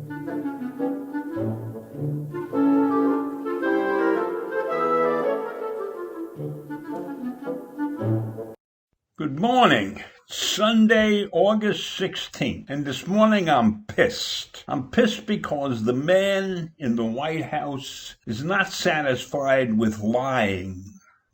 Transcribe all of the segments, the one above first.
Good morning. Sunday, August 16th. And this morning I'm pissed. I'm pissed because the man in the White House is not satisfied with lying,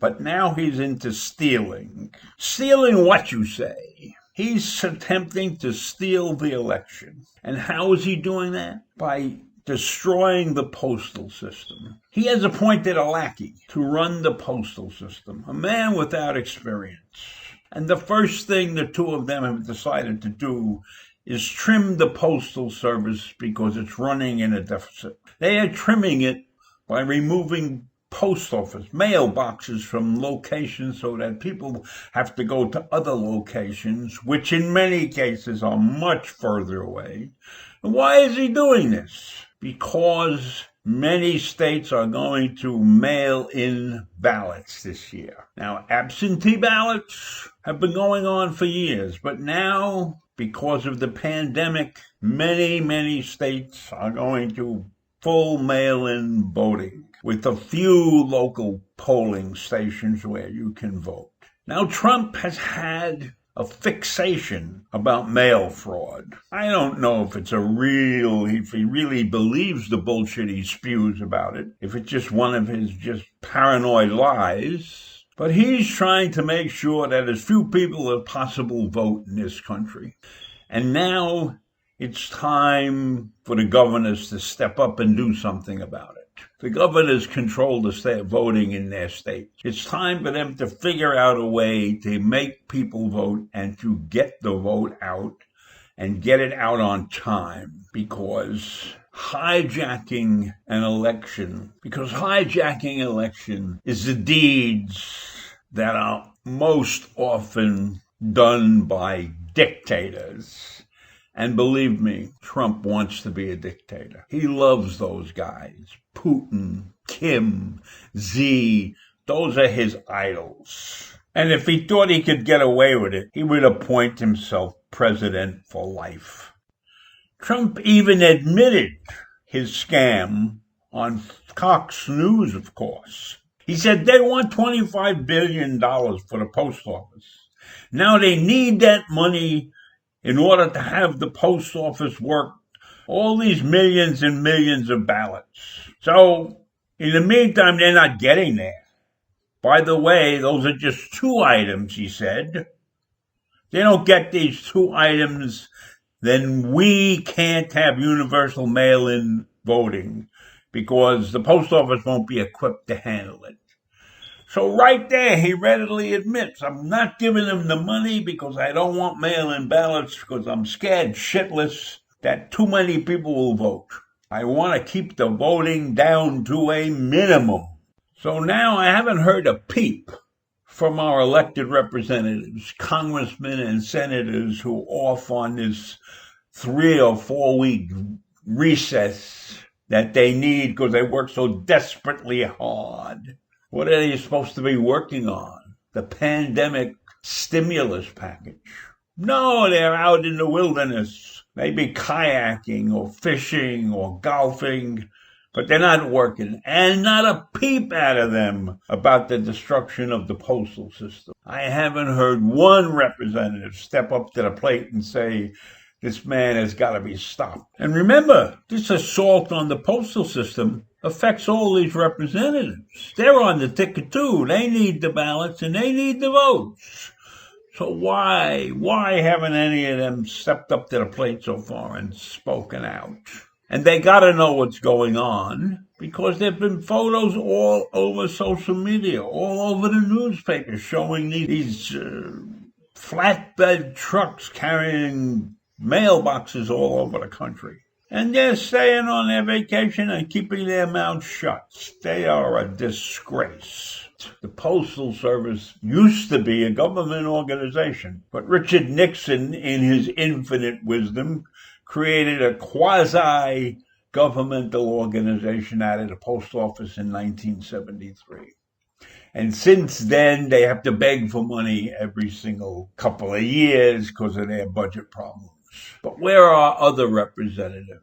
but now he's into stealing. Stealing what, you say? He's attempting to steal the election. And how is he doing that? By destroying the postal system. He has appointed a lackey to run the postal system, a man without experience. And the first thing the two of them have decided to do is trim the postal service because it's running in a deficit. They are trimming it by removing post office mailboxes from locations so that people have to go to other locations, which in many cases are much further away. And why is he doing this? Because many states are going to mail in ballots this year. Now, absentee ballots have been going on for years, but now, because of the pandemic, many states are going to full mail-in voting with a few local polling stations where you can vote. Now, Trump has had a fixation about mail fraud. I don't know if if he really believes the bullshit he spews about it, if it's just one of his just paranoid lies, but he's trying to make sure that as few people as possible vote in this country. And now it's time for the governors to step up and do something about it. The governors control the state voting in their states. It's time for them to figure out a way to make people vote and to get the vote out and get it out on time, because hijacking an election is the deeds that are most often done by dictators. And believe me, Trump wants to be a dictator. He loves those guys. Putin, Kim, Xi, those are his idols. And if he thought he could get away with it, he would appoint himself president for life. Trump even admitted his scam on Fox News, of course. He said they want $25 billion for the post office. Now they need that money in order to have the post office work all these millions and millions of ballots. So, in the meantime, they're not getting there. By the way, those are just 2 items, he said. They don't get these 2 items, then we can't have universal mail-in voting because the post office won't be equipped to handle it. So right there, he readily admits, I'm not giving them the money because I don't want mail-in ballots because I'm scared shitless that too many people will vote. I want to keep the voting down to a minimum. So now I haven't heard a peep from our elected representatives, congressmen and senators who are off on this 3 or 4 week recess that they need because they work so desperately hard. What are they supposed to be working on? The pandemic stimulus package. No, they're out in the wilderness, maybe kayaking or fishing or golfing, but they're not working. And not a peep out of them about the destruction of the postal system. I haven't heard one representative step up to the plate and say, this man has got to be stopped. And remember, this assault on the postal system affects all these representatives. They're on the ticket too. They need the ballots and they need the votes. So why haven't any of them stepped up to the plate so far and spoken out? And they got to know what's going on because there have been photos all over social media, all over the newspapers showing these flatbed trucks carrying mailboxes all over the country. And they're staying on their vacation and keeping their mouths shut. They are a disgrace. The Postal Service used to be a government organization, but Richard Nixon, in his infinite wisdom, created a quasi-governmental organization out of the post office in 1973. And since then, they have to beg for money every single couple of years because of their budget problems. But where are other representatives?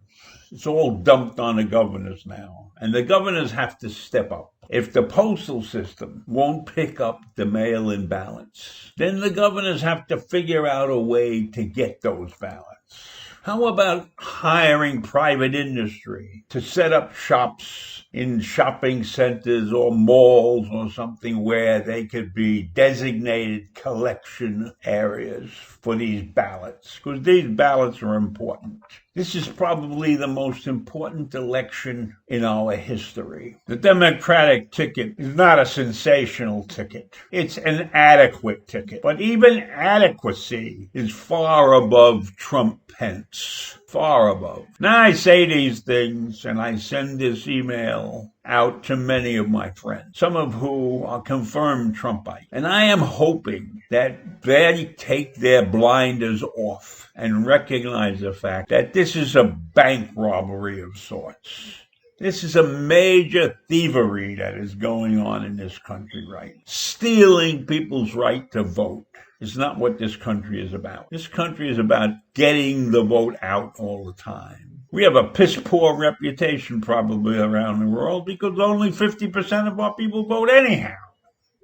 It's all dumped on the governors now. And the governors have to step up. If the postal system won't pick up the mail-in ballots, then the governors have to figure out a way to get those ballots. How about hiring private industry to set up shops in shopping centers or malls or something where they could be designated collection areas for these ballots? Because these ballots are important. This is probably the most important election in our history. The Democratic ticket is not a sensational ticket. It's an adequate ticket. But even adequacy is far above Trump-Pence. Far above. Now I say these things and I send this email out to many of my friends, some of who are confirmed Trumpites. And I am hoping that they take their blinders off and recognize the fact that this is a bank robbery of sorts. This is a major thievery that is going on in this country, right? Stealing people's right to vote is not what this country is about. This country is about getting the vote out all the time. We have a piss-poor reputation probably around the world because only 50% of our people vote anyhow.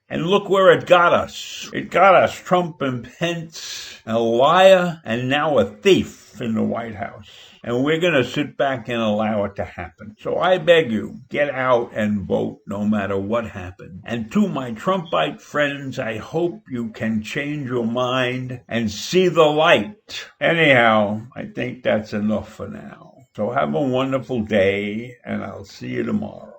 And look where it got us. It got us Trump and Pence, a liar, and now a thief in the White House. And we're going to sit back and allow it to happen. So I beg you, get out and vote no matter what happens. And to my Trumpite friends, I hope you can change your mind and see the light. Anyhow, I think that's enough for now. So have a wonderful day, and I'll see you tomorrow.